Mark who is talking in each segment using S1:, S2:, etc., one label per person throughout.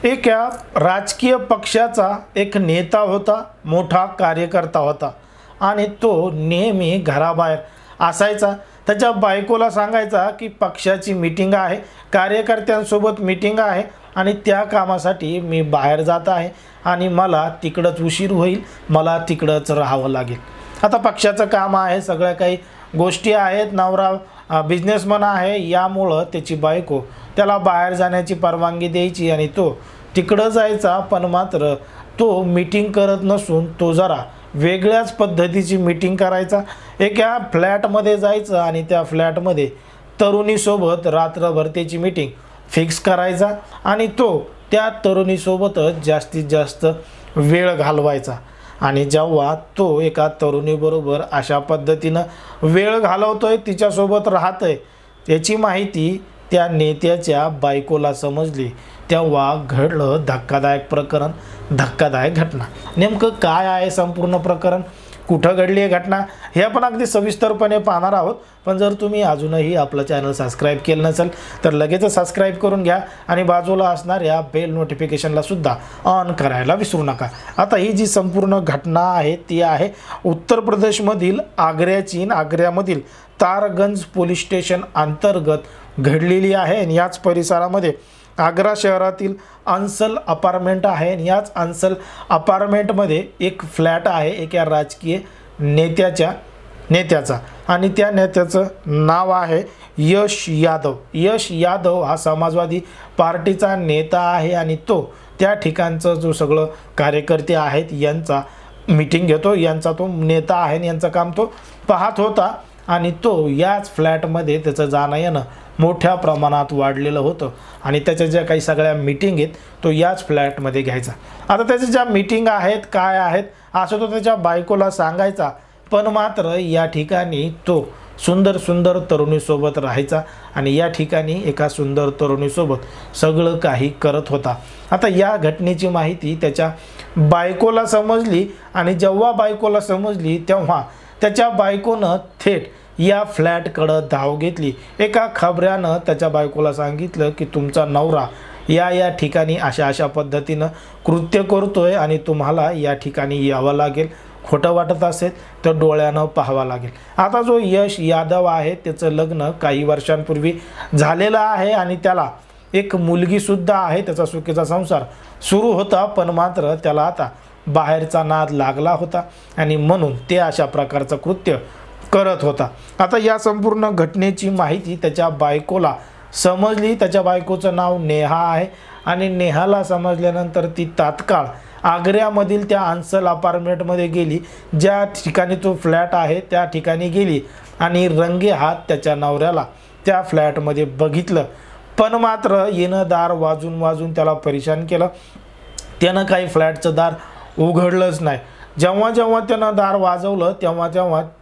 S1: एका राजकीय पक्षाचा एक नेता होता, मोठा कार्यकर्ता होता आणि तो नेहमी घराबाहेर असायचा। त्याच्या बायकोला सांगायचा की पक्षाची मीटिंग आहे, कार्यकर्त्यांसोबत मीटिंग आहे आणि त्या कामासाठी मी बाहेर जात आहे आणि मला तिकडंच उशीर होईल, मला तिकडंच राहावं लागेल। आता पक्षाचं काम आहे, सगळ्या काही गोष्टी आहेत, नवरा बिझनेसमन आहे, यामुळं त्याची बायको त्याला बाहेर जाण्याची परवानगी द्यायची आणि तो तिकडं जायचा। पण मात्र तो मीटिंग करत नसून तो जरा वेगळ्याच पद्धतीची मीटिंग करायचा। एका फ्लॅटमध्ये जायचं आणि त्या फ्लॅटमध्ये तरुणीसोबत रात्रभर त्याची मीटिंग फिक्स करायचा आणि तो त्या तरुणीसोबतच जास्तीत जास्त वेळ घालवायचा। आणि जेव्हा तो एका तरुणीबरोबर अशा पद्धतीनं वेळ घालवतोय, तिच्यासोबत राहतोय, त्याची माहिती त्या नेत्याच्या बायकोला समजली, तेव्हा घडलं धक्कादायक प्रकरण, धक्कादायक घटना। नेमकं काय आहे संपूर्ण प्रकरण, कुठं घडली आहे घटना, हे आपण अगदी सविस्तरपणे पाहणार आहोत। पण जर तुम्ही अजूनही आपलं चॅनल सबस्क्राईब केलं नसेल तर लगेच सबस्क्राईब करून घ्या आणि बाजूला असणाऱ्या बेल नोटिफिकेशनला सुद्धा ऑन करायला विसरू नका। आता ही जी संपूर्ण घटना आहे ती आहे उत्तर प्रदेशमधील आग्र्यामधील तारगंज पोलीस स्टेशन अंतर्गत घडलेली आहे। आणि याच परिसरामध्ये आग्रा शहरातील अंसल अपार्टमेंट आहे आणि याच अंसल अपार्टमेंटमध्ये एक फ्लॅट आहे एका राजकीय नेत्याचा आणि त्या नेत्याचं नाव आहे यश यादव। यश यादव हा समाजवादी पार्टीचा नेता आहे आणि तो त्या ठिकाणचं जो सगळं कार्यकर्ते आहेत यांचा मीटिंग घेतो, यांचा तो नेता आहे आणि यांचं काम तो पाहत होता आणि तो याच फ्लॅटमध्ये त्याचं जाणं येणं मोठ्या प्रमाणात वाढलेलं होतं आणि त्याच्या ज्या काही सगळ्या मीटिंग आहेत तो याच फ्लॅटमध्ये घ्यायचा। आता त्याच्या ज्या मीटिंग आहेत काय आहेत असं तो त्याच्या बायकोला सांगायचा, पण मात्र या ठिकाणी तो सुंदर तरुणीसोबत राहायचा आणि या ठिकाणी एका सुंदर तरुणीसोबत सगळं काही करत होता। आता या घटनेची माहिती त्याच्या बायकोला समजली आणि जेव्हा बायकोला समजली तेव्हा त्याच्या बायकोनं थेट या फ्लॅटकडं धाव घेतली। एका खबऱ्यानं त्याच्या बायकोला सांगितलं की तुमचा नवरा या ठिकाणी अशा पद्धतीनं कृत्य करतोय आणि तुम्हाला या ठिकाणी यावं लागेल, खोटं वाटत असेल तर डोळ्यानं पाहावं लागेल। आता जो यश यादव आहे त्याचं लग्न काही वर्षांपूर्वी झालेलं आहे आणि त्याला एक मुलगीसुद्धा आहे, त्याचा सुखीचा संसार सुरू होता, पण मात्र त्याला आता बाहेरचा नाद लागला होता आणि म्हणून ते अशा प्रकारचं कृत्य करत होता। आता या संपूर्ण घटनेची माहिती त्याच्या बायकोला समजली। त्याच्या बायकोचं नाव नेहा आहे आणि नेहाला समजल्यानंतर ती तात्काळ आग्र्यामधील त्या अंसल अपार्टमेंटमध्ये गेली, ज्या ठिकाणी तो फ्लॅट आहे त्या ठिकाणी गेली आणि रंगे हात त्याच्या नवऱ्याला त्या फ्लॅटमध्ये बघितलं। पण मात्र येणं दार वाजून त्याला परेशान केलं, त्यानं काही फ्लॅटचं दार उघडलंच नाही। जेव्हा त्यानं दार वाजवलं तेव्हा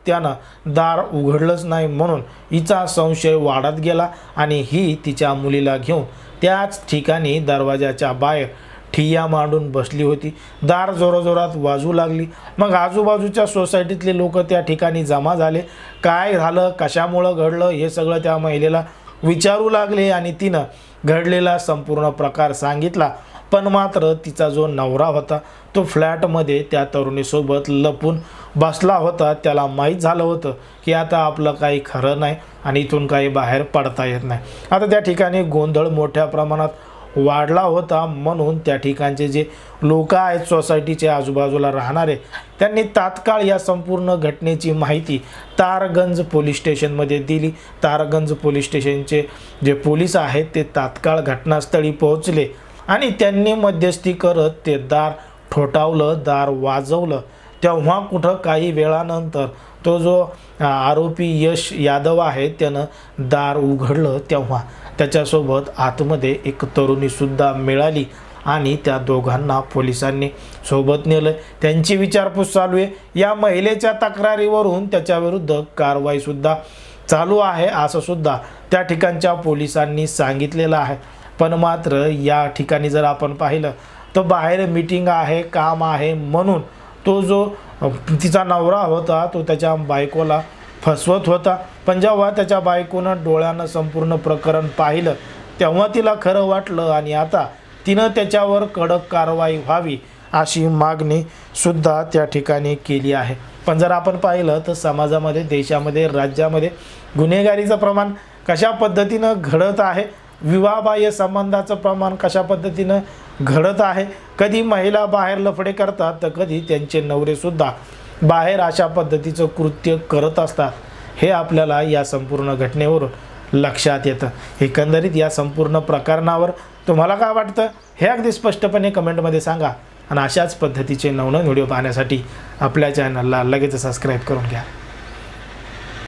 S1: त्यानं दार उघडलंच नाही, म्हणून हिचा संशय वाढत गेला आणि ही तिच्या मुलीला घेऊन त्याच ठिकाणी दरवाजाच्या बाहेर ठिय्या मांडून बसली होती। दार जोराजोरात वाजू लागली। मग आजूबाजूच्या सोसायटीतले लोक त्या ठिकाणी जमा झाले। काय झालं, कशामुळं घडलं हे सगळं त्या महिलेला विचारू लागले आणि तिनं घडलेला संपूर्ण प्रकार सांगितला। पण मात्र तिचा जो नवरा होता तो फ्लॅटमध्ये त्या तरुणीसोबत लपून बसला होता। त्याला माहीत झालं होतं की आता आपलं काही खरं नाही आणि इथून काही बाहेर पडता येत नाही। आता त्या ठिकाणी गोंधळ मोठ्या प्रमाणात वाढला होता, म्हणून त्या ठिकाणचे जे लोक आहेत सोसायटीचे आजूबाजूला राहणारे त्यांनी तात्काळ या संपूर्ण घटनेची माहिती तारगंज पोलीस स्टेशनमध्ये दिली। तारगंज पोलीस स्टेशनचे जे पोलीस आहेत ते तात्काळ घटनास्थळी पोहोचले आणि त्यांनी मध्यस्थी करत ते दार ठोठावलं, दार वाजवलं। तेव्हा कुठं काही वेळानंतर तो जो आरोपी यश यादव आहे त्यानं दार उघडलं, तेव्हा त्याच्यासोबत आतमध्ये एक तरुणीसुद्धा मिळाली आणि त्या दोघांना पोलिसांनी सोबत नेलं। त्यांची विचारपूस चालू आहे। या महिलेच्या तक्रारीवरून त्याच्याविरुद्ध कारवाईसुद्धा चालू आहे असं सुद्धा त्या ठिकाणच्या पोलिसांनी सांगितलेलं आहे। पण मात्र या ठिकाणी जर आपण पाहिलं तर बाहेर मीटिंग आहे, काम आहे, म्हणून तो जो तिचा नवरा होता तो त्याच्या बायकोला फसवत होता। पण जेव्हा त्याच्या बायकोनं डोळ्यानं संपूर्ण प्रकरण पाहिलं तेव्हा तिला खरं वाटलं आणि आता तिनं त्याच्यावर कडक कारवाई व्हावी अशी मागणी सुद्धा त्या ठिकाणी केली आहे. पण जर आपण पाहिलं तर समाजामध्ये, देशामध्ये, राज्यामध्ये गुन्हेगारीचं प्रमाण कशा पद्धतीनं घडत आहे, विवाहबाह्य संबंधाचं प्रमाण कशा पद्धतीनं घडत आहे, कधी महिला बाहेर लफडे करतात तर कधी त्यांचे नवरेसुद्धा बाहेर अशा पद्धतीचं कृत्य करत असतात, हे आपल्याला या संपूर्ण घटनेवरून लक्षात येतं. एकंदरीत या संपूर्ण प्रकरणावर तुम्हाला काय वाटतं हे अगदी स्पष्टपणे कमेंटमध्ये सांगा. आणि अशाच पद्धतीचे नवनवीन व्हिडिओ पाहण्यासाठी आपल्या चॅनलला लगेच सबस्क्राईब करून घ्या.